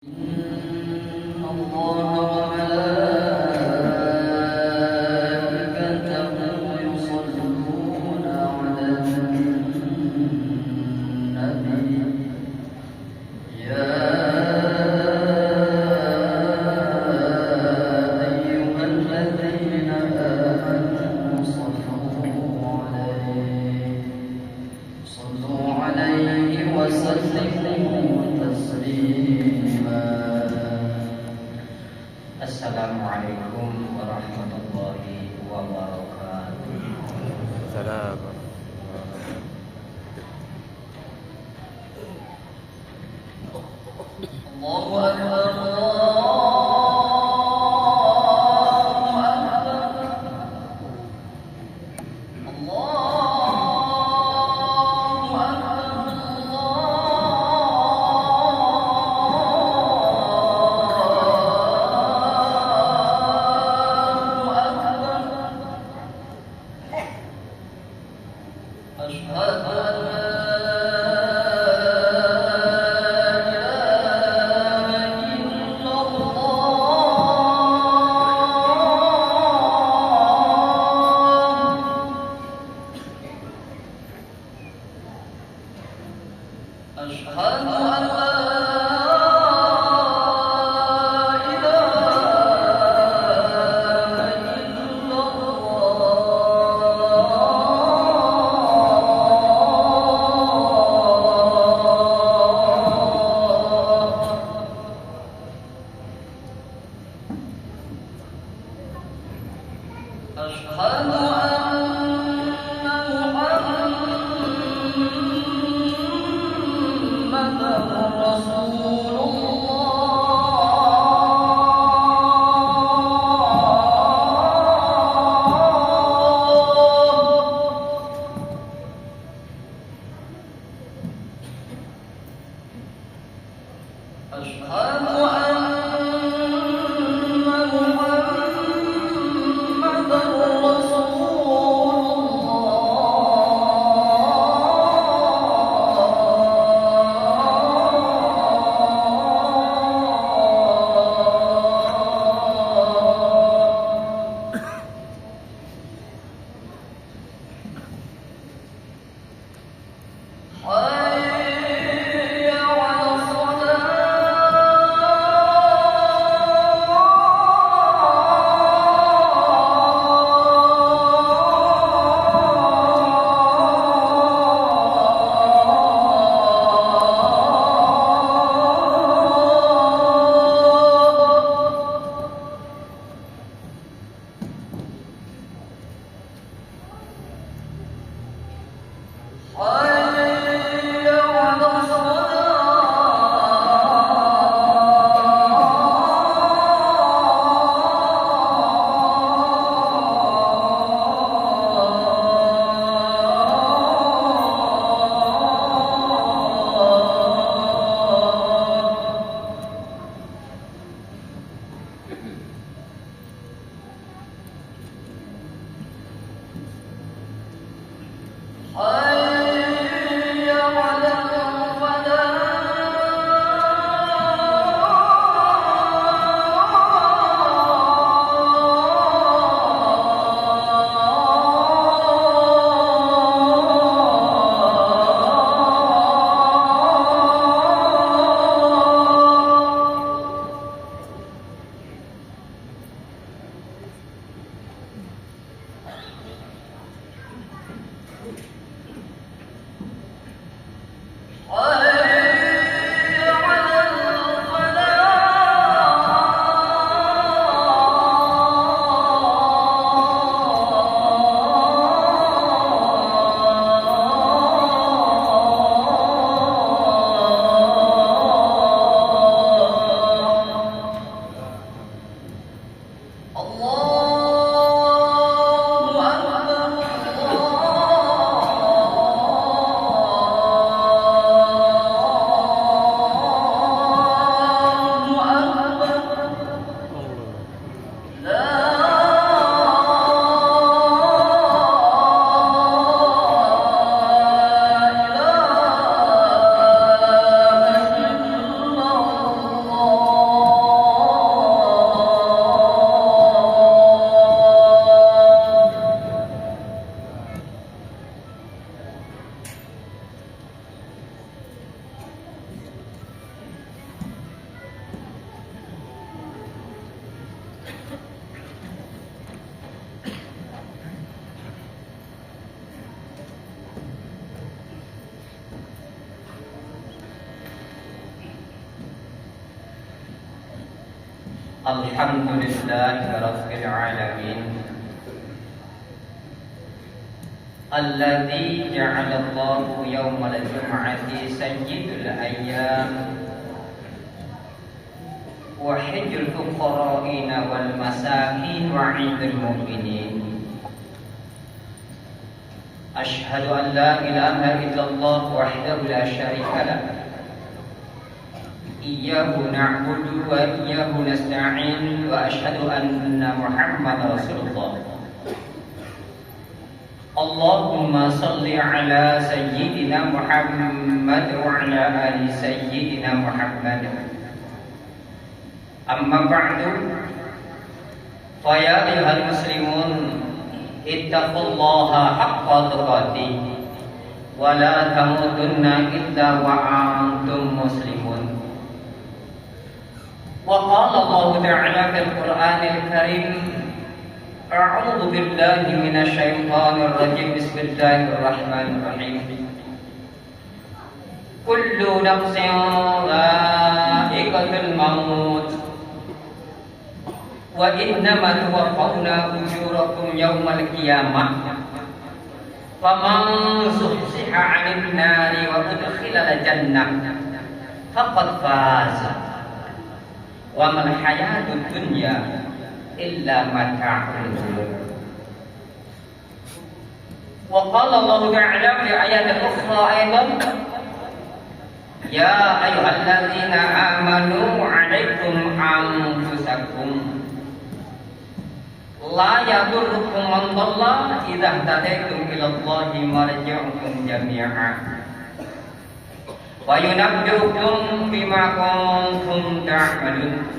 إن الله وملائكته يصلون على النبي يا أيها الذين آمنوا صلوا عليه وسلموا تسليما. Assalamualaikum warahmatullahi wabarakatuh. Salam. Allahu Akbar. Alhamdulillahirabbil alamin. Alladzi ja'ala Allahu yaumal jum'ati sayyidul ayyam wa hajjul fuqara'ina wal masakin wa 'idul mu'minin. Asyhadu an la ilaha illallah wahdahu la syarika lah. Iyyahu na'budu wa iyyahu nasta'in wa asyhadu anna Muhammadar Rasulullah. Allahumma salli ala sayyidina Muhammad wa ala ali sayyidina Muhammad. Amma ba'du, fa ya ayyuhal muslimun ittaqullaha haqqa tuqatih wa la tamutunna illa wa antum muslimun. Wa qala Allah ta'ala fil Qur'anil Karim, a'udzu billahi minasy syaithanir rajim. Bismillahirrahmanirrahim. Kullu nafsin dha'iqatul maut wa innama tuwaffawna ujurakum yawmal qiyamah. Faman zuhziha 'anil nari wa udkhilal jannah faqad faza. Wa mal hayatud dunya illa mata'ul ghurur. Wa qala Allah ta'ala fi ayatin ukhra aidan, ya ayyuhalladzina amanu 'alaikum anfusakum la yadurrukum man dhalla idza tadaitum ila Allahi marji'ukum jami'a wa yunabbi'ukum bima kuntum ta'malun.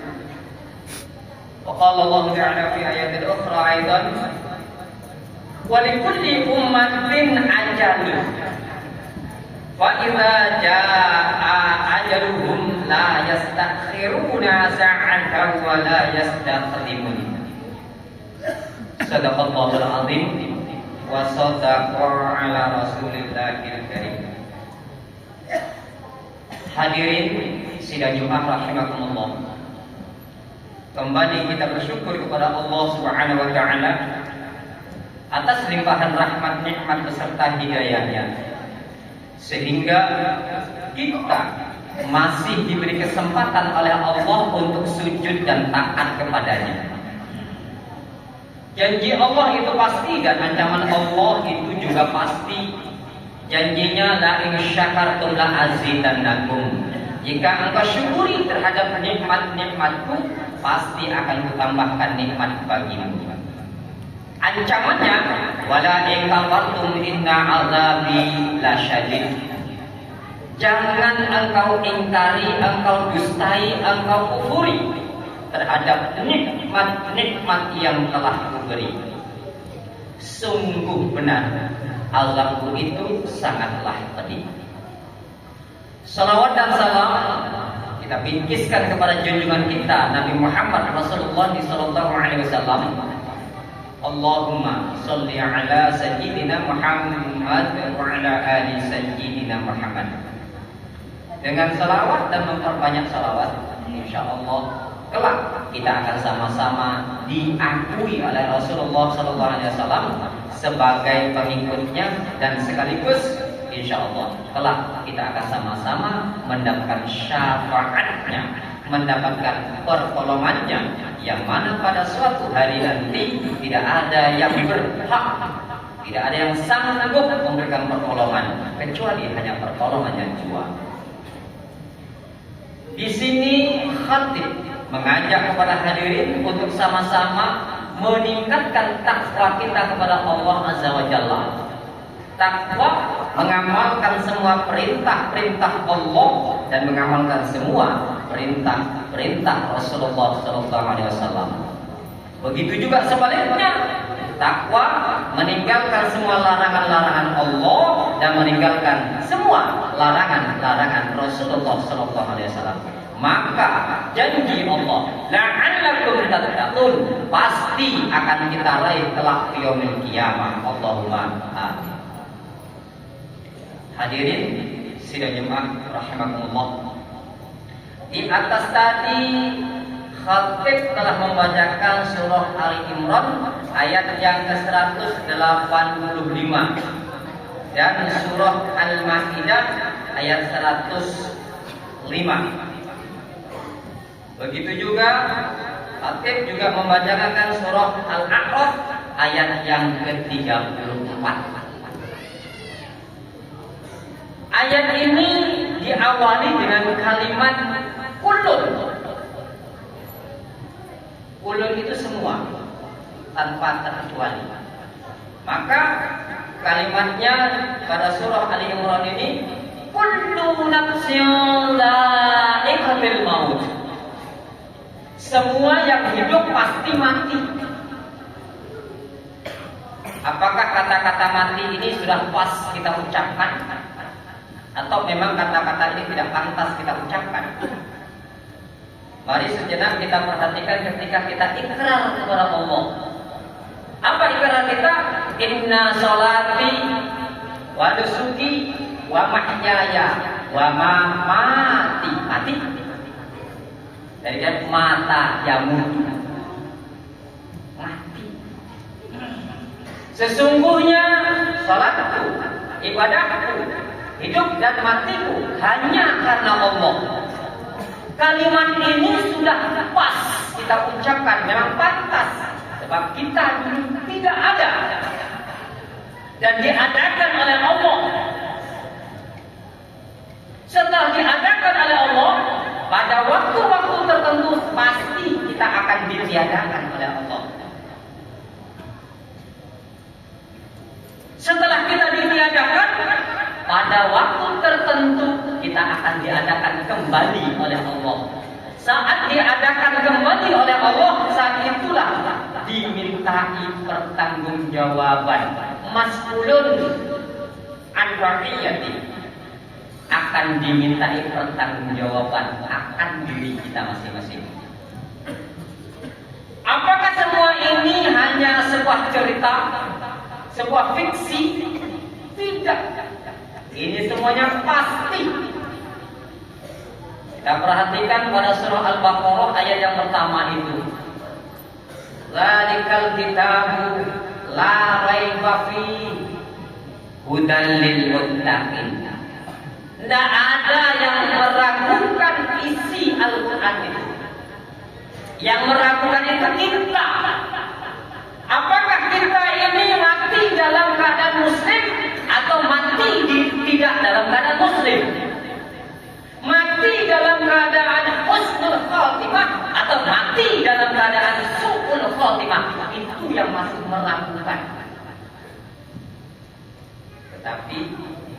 وقال الله تعالى في آيات أخرى أيضا ولكل أمة أجل فإذا جاء أجلهم لا يستأخرون ساعة ولا يستقدمون. صدق الله العظيم وصدق على رسول الله الكريم. Hadirin sidang Jumat rahimakumullah. Kembali kita bersyukur kepada Allah Subhanahu wa taala atas limpahan rahmat, nikmat beserta hidayahnya, sehingga kita masih diberi kesempatan oleh Allah untuk sujud dan taat kepadanya. Janji Allah itu pasti dan ancaman Allah itu juga pasti. Janjinya la in syakartum la azidannakum. Jika engkau syukuri terhadap nikmat-nikmatku, pasti akan kutambahkan nikmat bagimu. Ancamannya, wala in kafartum inna azabi lasyadid. Jangan engkau ingkari, engkau dustai, engkau kufuri terhadap nikmat-nikmat yang telah kuberi. Sungguh benar, azabku itu sangatlah pedih. Salawat dan salam kita bingkiskan kepada junjungan kita Nabi Muhammad Rasulullah sallallahu alaihi wasallam. Allahumma shalli ala sayyidina Muhammad wa ala ali sayyidina Muhammad. Dengan salawat dan memperbanyak salawat, insyaallah kelak kita akan sama-sama diakui oleh Rasulullah sallallahu alaihi wasallam sebagai pengikutnya, dan sekaligus insyaallah kelak kita akan sama-sama mendapatkan syafaatnya, mendapatkan pertolongannya, yang mana pada suatu hari nanti tidak ada yang berhak, tidak ada yang sanggup memberikan pertolongan kecuali hanya pertolongan yang jua. Di sini khatib mengajak kepada hadirin untuk sama-sama meningkatkan takwa kita kepada Allah Azza wa Jalla. Takwa mengamalkan semua perintah-perintah Allah dan mengamalkan semua perintah-perintah Rasulullah sallallahu alaihi wasallam. Begitu juga sebaliknya, takwa meninggalkan semua larangan-larangan Allah dan meninggalkan semua larangan-larangan Rasulullah sallallahu alaihi wasallam. Maka janji Allah, la'allakum tattaqun, pasti akan kita raih kelak yaumil qiyamah. Allahumma amin. Hadirin sidang jemaah rahimakumullah. Di atas tadi Khatib telah membacakan surah Ali Imran ayat yang ke-185 dan surah Al-Maidah ayat 105. Begitu juga Khatib juga membacakan surah Al-A'raf ayat yang ke-34. Ayat ini diawali dengan kalimat kullun. Kullun itu semua tanpa terkecuali. Maka kalimatnya pada surah Ali Imran ini kullu nafsin dha'iqatul maut. Semua yang hidup pasti mati. Apakah kata-kata mati ini sudah pas kita ucapkan? Atau memang kata-kata ini tidak pantas kita ucapkan? Mari sejenak kita perhatikan ketika kita ikrar kepada Allah. Apa ikrar kita? Inna sholati wa nusuki wa mahyaya wa mamati. Mati. Dari kan mata yamutu. Mati. Sesungguhnya salatku, ibadahku, hidup dan matiku hanya karena Allah. Kalimat ini sudah pas kita ucapkan, memang pantas, sebab kita dulu tidak ada dan diadakan oleh Allah. Setelah diadakan oleh Allah, pada waktu-waktu tertentu pasti kita akan ditiadakan oleh Allah. Setelah kita ditiadakan, pada waktu tertentu kita akan diadakan kembali oleh Allah. Saat diadakan kembali oleh Allah, saat itulah dimintai pertanggungjawaban. Mas'ulun an ra'iyati, akan dimintai pertanggungjawaban akan diri kita masing-masing. Apakah semua ini hanya sebuah cerita, sebuah fiksi? Tidak. Ini semuanya pasti. Kita perhatikan pada surah Al-Baqarah ayat yang pertama itu. Dzalikal kitabu la raiba fi hudan lil muttaqin. Tidak ada yang meragukan isi Al-Quran itu. Yang meragukan itu kita. Apakah kita ini mati dalam keadaan muslim atau mati tidak dalam keadaan muslim? Mati dalam keadaan husnul khatimah atau mati dalam keadaan su'ul khatimah? Itu yang masih meragukan. Tetapi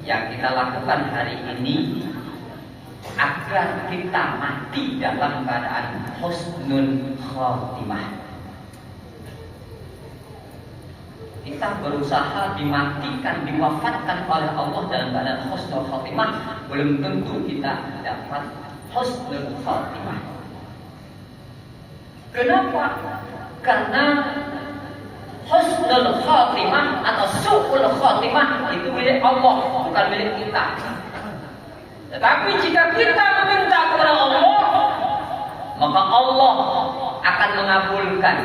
yang kita lakukan hari ini agar kita mati dalam keadaan husnul khatimah. Kita berusaha dimatikan, diwafatkan oleh Allah dalam keadaan husnul khatimah, belum tentu kita dapat husnul khatimah. Kenapa? Karena husnul khatimah atau su'ul khatimah itu milik Allah, bukan milik kita. Tetapi jika kita meminta kepada Allah, maka Allah akan mengabulkan.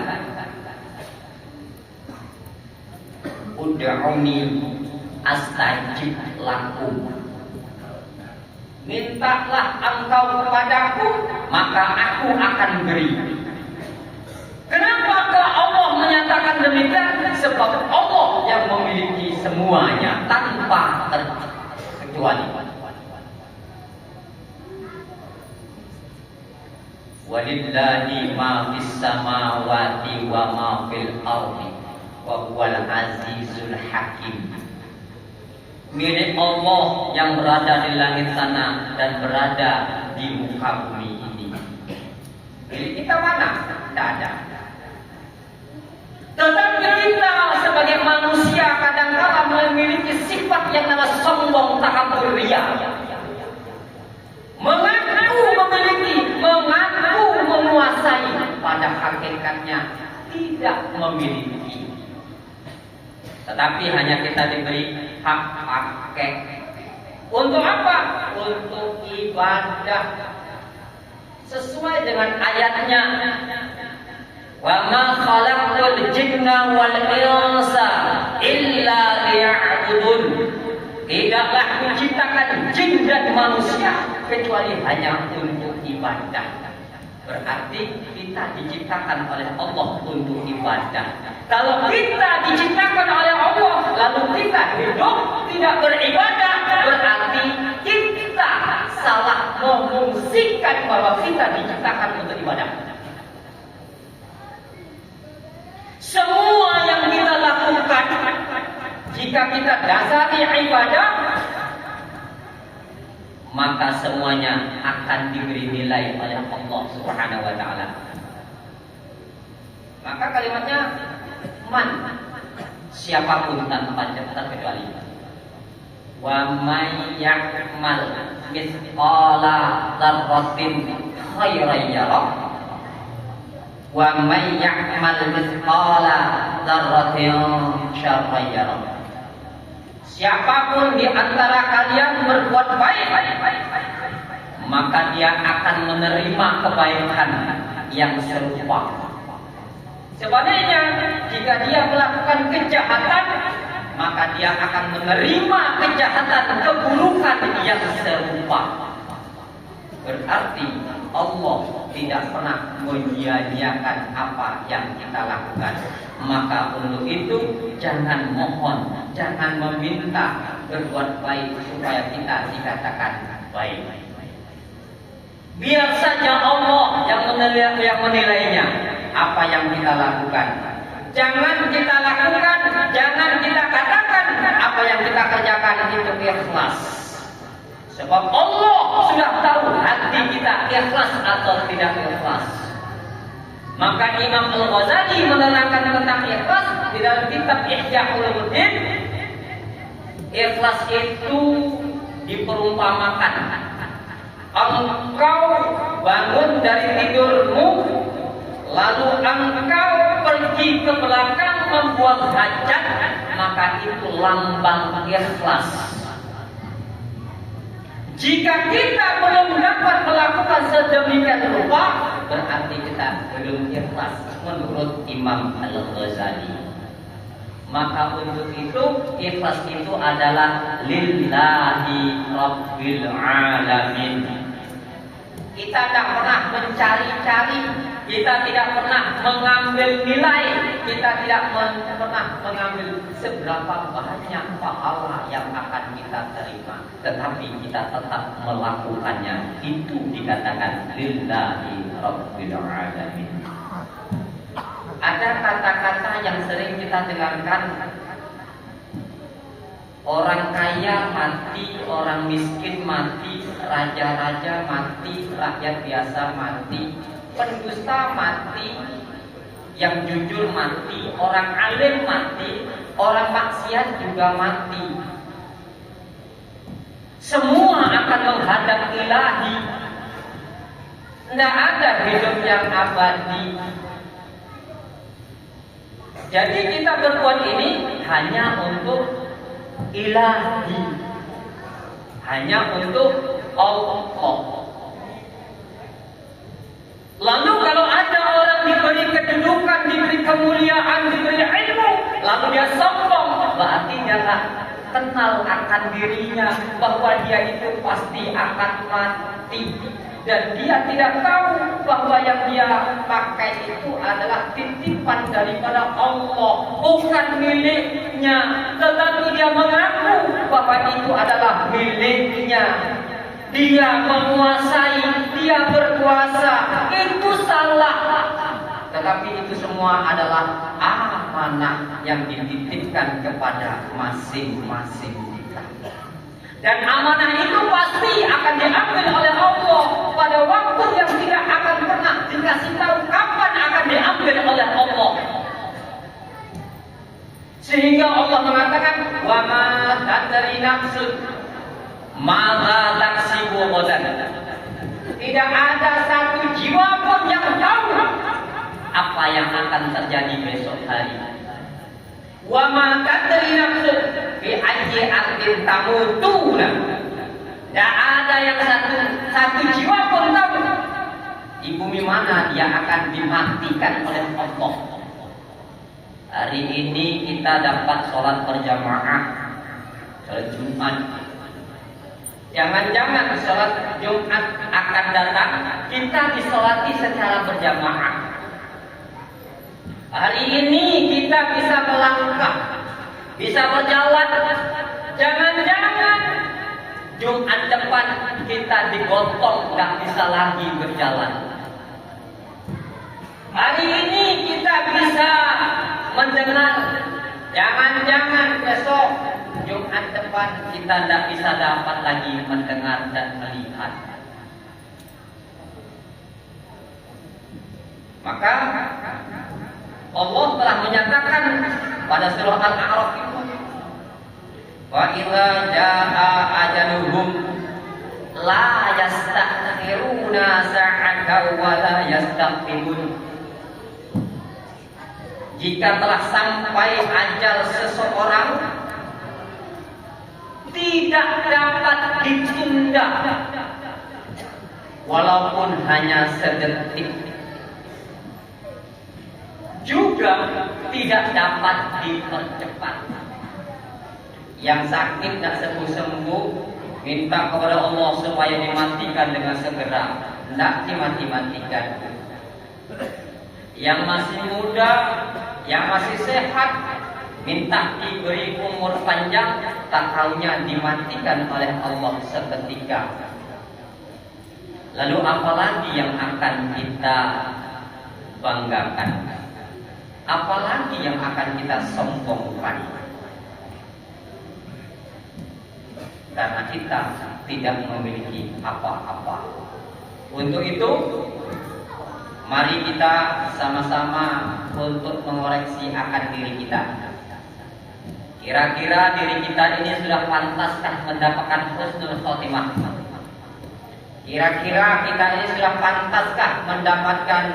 Ud'uni astajib lakum. Mintalah engkau kepadaku, maka aku akan beri. Kenapa Allah menyatakan demikian? Sebab Allah yang memiliki semuanya tanpa terkecuali. Walillahi ma fis samawati wa ma fil ardi wa huwal azizul hakim. Milik Allah yang berada di langit sana dan berada di muka bumi ini. Milik kita mana? Tidak ada. Tetapi kita sebagai manusia kadang-kala memiliki sifat yang namanya sombong, takabur, riya. Mengaku memiliki, mengaku menguasai, pada hakikatnya tidak memiliki. Tetapi hanya kita diberi hak pakai. Untuk apa? Untuk ibadah. sesuai dengan ayatnya. Wa ma khalaqtul jinna wal insa illa liya'budun. Tidaklah kuciptakan jin dan manusia kecuali hanya untuk ibadah. Berarti kita diciptakan oleh Allah untuk ibadah. Kalau kita diciptakan oleh Allah lalu kita hidup tidak beribadah, berarti kita salah memfungsikan bahwa kita diciptakan untuk ibadah. Semua yang kita lakukan, jika kita dasari ibadah, maka semuanya akan diberi nilai oleh Allah Subhanahu wa taala. Maka kalimatnya man, siapapun tanpa terkecuali. Wa may ya'mal mithqala dzarratin khairan yarah wa may ya'mal mithqala dzarratin syarran yarah. Siapapun di antara kalian berbuat baik, maka dia akan menerima kebaikan yang serupa. Sebaliknya, jika dia melakukan kejahatan, maka dia akan menerima kejahatan, keburukan yang serupa. Berarti Allah tidak pernah menyia-nyiakan apa yang kita lakukan. Maka untuk itu jangan mohon, jangan meminta berbuat baik supaya kita dikatakan baik. Biar saja Allah yang menilainya apa yang kita lakukan. Jangan kita lakukan, jangan kita katakan apa yang kita kerjakan itu ikhlas. Sebab Allah sudah tahu hati kita ikhlas atau tidak ikhlas. Maka Imam Al-Ghazali menerangkan tentang ikhlas di dalam kitab Ihya Ulumuddin. Ikhlas itu diperumpamakan. Engkau bangun dari tidurmu, lalu engkau pergi ke belakang membuang hajat, maka itu lambang ikhlas. Jika kita belum dapat melakukan sedemikian rupa, berarti kita belum ikhlas menurut Imam Al-Ghazali. Maka untuk itu ikhlas itu adalah lillahi rabbil alamin. Kita tidak pernah mencari-cari, kita tidak pernah mengambil nilai, kita tidak pernah mengambil seberapa banyak pahala yang akan kita terima, tetapi kita tetap melakukannya. Itu dikatakan lillahi rabbil alamin. Ada kata-kata yang sering kita dengarkan, orang kaya mati, orang miskin mati, raja-raja mati, rakyat biasa mati, pendusta mati, yang jujur mati, orang alim mati, orang maksiat juga mati. Semua akan menghadap ilahi. Tidak ada hidup yang abadi. Jadi kita berbuat ini hanya untuk ilahi, hanya untuk Allah. Lalu kalau ada orang diberi kedudukan, diberi kemuliaan, diberi ilmu, lalu dia sombong, berarti dia nggak kenal akan dirinya bahwa dia itu pasti akan mati. Dan dia tidak tahu bahwa yang dia pakai itu adalah titipan daripada Allah, bukan miliknya. Tetapi dia mengaku bahwa itu adalah miliknya. Dia menguasai, dia berkuasa. Itu salah. Tetapi itu semua adalah amanah yang dititipkan kepada masing-masing kita. Dan amanah itu pasti akan diambil oleh Allah pada waktu yang tidak akan pernah dikasih tahu kapan akan diambil oleh Allah. Sehingga Allah mengatakan, wa ma tadri nafsun ma taksibu ghadan. Tidak ada satu jiwa pun yang tahu apa yang akan terjadi besok hari. Wa ma tadri nafsun bi ayyi ardin tamutuna. Tidak ada yang satu jiwa pun tahu Di bumi mana dia akan dimatikan oleh Allah. Hari ini kita dapat sholat berjamaah, sholat Jumat. Jangan-jangan sholat Jumat akan datang kita disolati secara berjamaah. Hari ini kita bisa melangkah, bisa berjalan. Jangan-jangan Jumat depan kita digotong, nggak bisa lagi berjalan. Hari ini kita bisa mendengar. Jangan-jangan besok Jumat depan kita tidak bisa dapat lagi mendengar dan melihat. Maka Allah telah menyatakan pada surah Al-A'raf itu, wa idza jaa ajaluhum la yastakhiruna sa'atan wa la yastaqdimun. Jika telah sampai ajal seseorang, tidak dapat ditunda walaupun hanya sedetik, juga tidak dapat dipercepat. Yang sakit tak sembuh-sembuh minta kepada Allah supaya dimatikan dengan segera, tidak dimati-matikan. Yang masih muda, yang masih sehat, minta diberi umur panjang, tak taunya dimatikan oleh Allah seketika. Lalu apalagi yang akan kita banggakan? Apalagi yang akan kita sombongkan? Karena kita tidak memiliki apa-apa. Untuk itu, mari kita sama-sama untuk mengoreksi akan diri kita. Kira-kira diri kita ini sudah pantaskah mendapatkan husnul khotimah? Kira-kira kita ini sudah pantaskah mendapatkan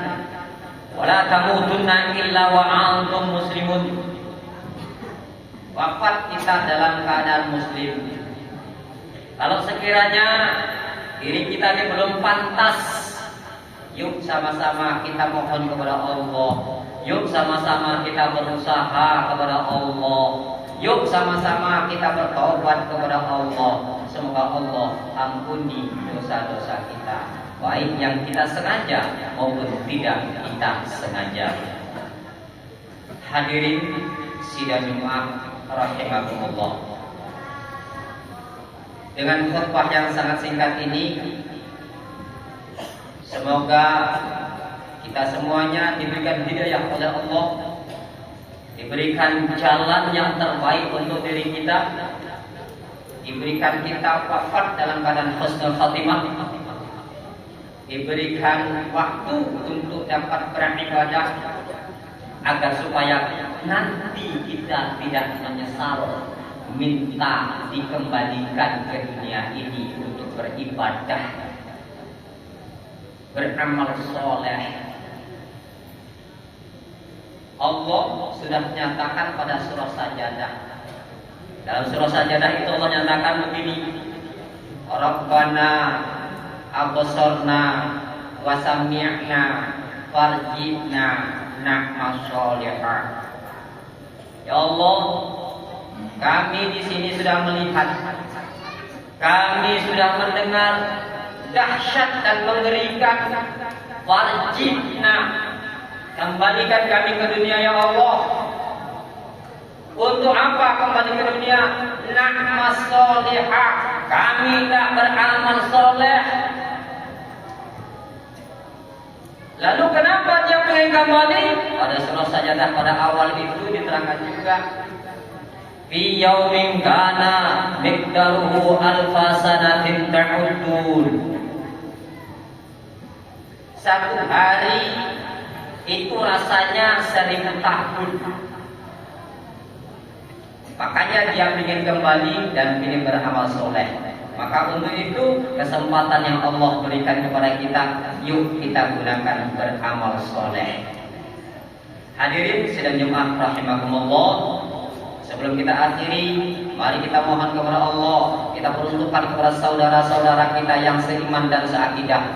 wala tamutunna illa wa antum muslimun? Wafat kita dalam keadaan muslim. Kalau sekiranya diri kita ini belum pantas, yuk sama-sama kita mohon kepada Allah. Yuk sama-sama kita berusaha kepada Allah. Yuk sama-sama kita bertobat kepada Allah. Semoga Allah ampuni dosa-dosa kita, baik yang kita sengaja maupun tidak kita sengaja. Hadirin sidang Jumat rahimakumullah. Dengan khutbah yang sangat singkat ini, semoga kita semuanya diberikan hidayah oleh Allah, diberikan jalan yang terbaik untuk diri kita, diberikan kita wafat dalam keadaan husnul khatimah, diberikan waktu untuk dapat beribadah, agar supaya nanti kita tidak menyesal minta dikembalikan ke dunia ini untuk beribadah, beramal soleh. Allah sudah menyatakan pada surah Sajadah. Dalam surah Sajadah itu Allah nyatakan begini, Rabbana absorna wa sami'na farjibna na'mal sholihah. Ya Allah, kami di sini sudah melihat, kami sudah mendengar dahsyat dan mengerikan. Farjibna, kembalikan kami ke dunia ya Allah. Untuk apa kembali ke dunia? Na'mal sholihah, kami tak beramal soleh. Lalu kenapa dia pengen kembali? Pada surah Sajadah pada awal itu diterangkan juga, fi yaumin kana miqdaruhu alfa sanatin ta'udun. Satu hari itu rasanya 1000 tahun. Makanya dia ingin kembali dan ingin beramal soleh. Maka untuk itu kesempatan yang Allah berikan kepada kita, yuk kita gunakan beramal soleh. Hadirin sidang Jumat rahimakumullah. Sebelum kita akhiri, mari kita mohon kepada Allah, kita peruntukkan kepada saudara-saudara kita yang seiman dan seakidah,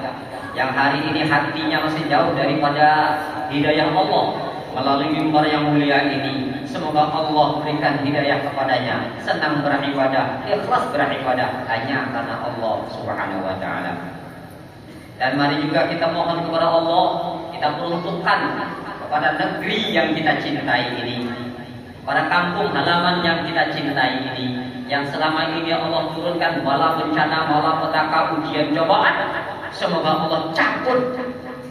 yang hari ini hatinya masih jauh daripada hidayah Allah melalui mimbar yang mulia ini, semoga Allah berikan hidayah kepadanya, senang beribadah, ikhlas beribadah hanya karena Allah Subhanahu wa taala. Dan mari juga kita mohon kepada Allah, kita peruntukkan kepada negeri yang kita cintai ini, pada kampung halaman yang kita cintai ini, yang selama ini Allah turunkan bala bencana, bala petaka, ujian, cobaan, semoga Allah cabut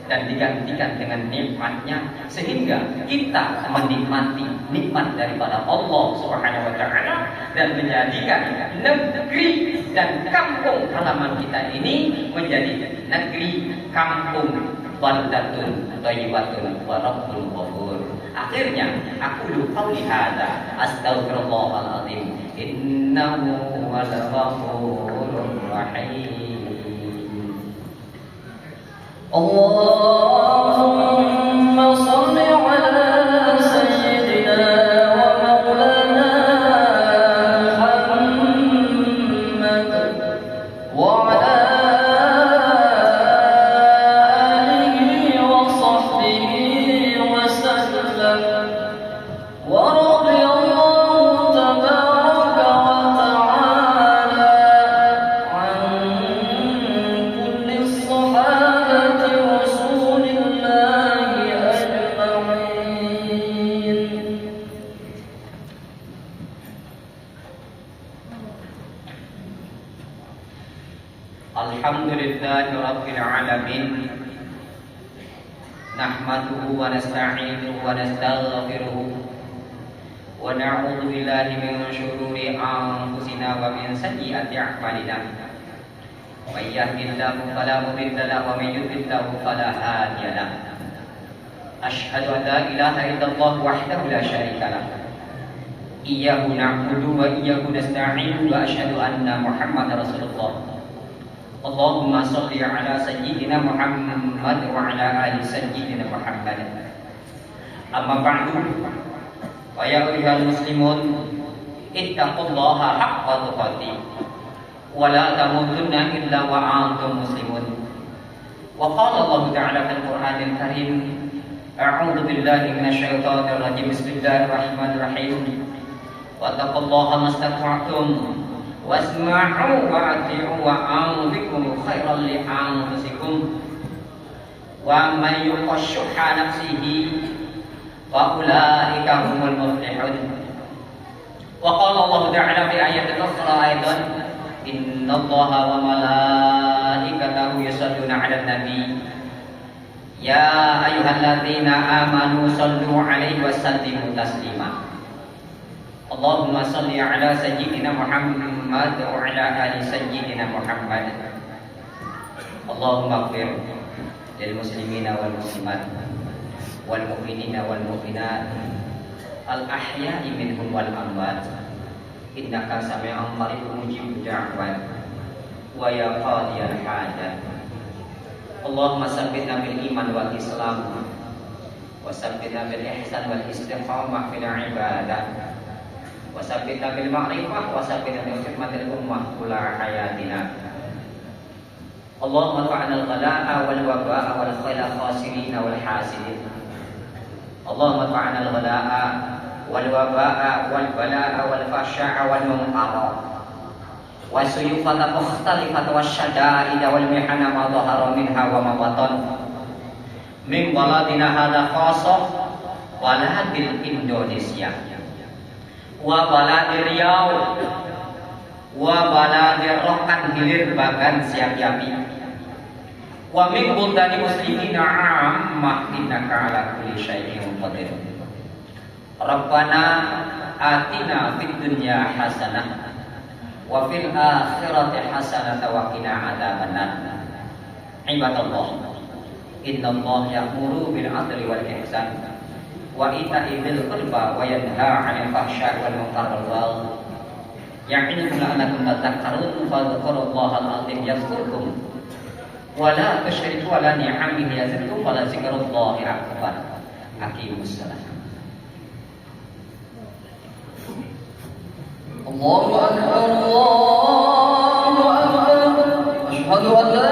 dan digantikan dengan nikmatnya, sehingga kita menikmati nikmat daripada Allah Subhanahu wa taala dan menjadikan negeri dan kampung halaman kita ini menjadi negeri kampung baldatun thayyibatun wa rabbul ghafur. Akhirnya aku qauli hadza astaghfirullahal azim innahu huwal ghafurur rahim. Allahumma shalli ala sayyidina wa maulana Muhammad wa ala alihi wa sahbihi wa sallam wa radiyallahu tabaraka wa ta'ala an kulli sahabati rasulillahi ajma'in. Alhamdulillahi rabbil alamin. Nahmaduhu wa nasta'inuhu wa nastaghfiruhu wa na'udzu billahi min shururi anfusina wa min sayyiati a'malina. May yahdihillahu fala mudilla lahu wa may yudlil fala hadiya lahu. Asyhadu an la ilaha illallah wahdahu la syarika lahu. Iyyahu na'budu wa iyyahu nasta'in wa asyhadu anna Muhammadar Rasulullah. Allahumma shalli ala sayyidina Muhammad wa ala ali sayyidina Muhammad. Amma ba'du. Wa ya ayyuhal muslimun ittaqullaha haqqa tuqatih wa la tamutunna illa wa antum muslimun. Wa qala Allah ta'ala fil Qur'anil Karim, a'udzu billahi minasy syaithanir rajim. Bismillahirrahmanirrahim. Wattaqullaha mastata'tum wasma'u wa ati'u wa anfiqu khairan li anfusikum wa man yuqashshuha nafsihi fa ulaika humul muflihun. Wa qala Allah ta'ala fi ayatin ukhra aidan, innallaha wa malaikatahu yusholluna 'alan nabi ya ayyuhalladzina amanu shallu 'alaihi wa sallimu taslima. Allahumma shalli ala sayyidina Muhammad wa ala ali sayyidina Muhammad. Allahumma ighfir lil muslimina wal muslimat wal mu'minina wal mu'minat al ahya'i minhum wal amwat innaka sami'un qaribun mujibud da'wat wa ya qadiyal hajat. Allahumma sabbitna bil iman wal islam wa sabbitna bil ihsan wal istiqamah fil ibadah wa sabbitna bil ma'rifah wa sabbitna bil khidmatil ummah kula hayatina. Allahumma fa'alna al-ghala'a wal waba'a wal khala khasirina wal hasidin. Allahumma fa'alna al-ghala'a wal waba'a wal bala'a wal fahsya'a wal munkara wa suyufata mukhtalifata wasyada'ida wal mihana ma dhahara minha wa ma batan min baladina hadha khasah baladil Indonesia wa baladir Riau wa baladir Rokan Hilir Bagan Siap Yapi wa min buldani muslimina ammah innaka ala kulli syai'in qadir. Rabbana atina fid dunya hasanah wa fil akhirati hasanah wa qina adzabannar. Ibadallah, innallaha ya'muru bil 'adli wal ihsan wa ita'i dzil qurba wa yanha 'anil fahsya'i wal munkar wal baghi ya'idukum la'allakum tadhakkarun. Fadhkurullahal 'azim yazkurkum wa la tusyriku wa la ni'amihi yazidkum wa la zikrullahi akbar. Aqimus salat. Allahu akbar, Allahu akbar. Asyhadu an la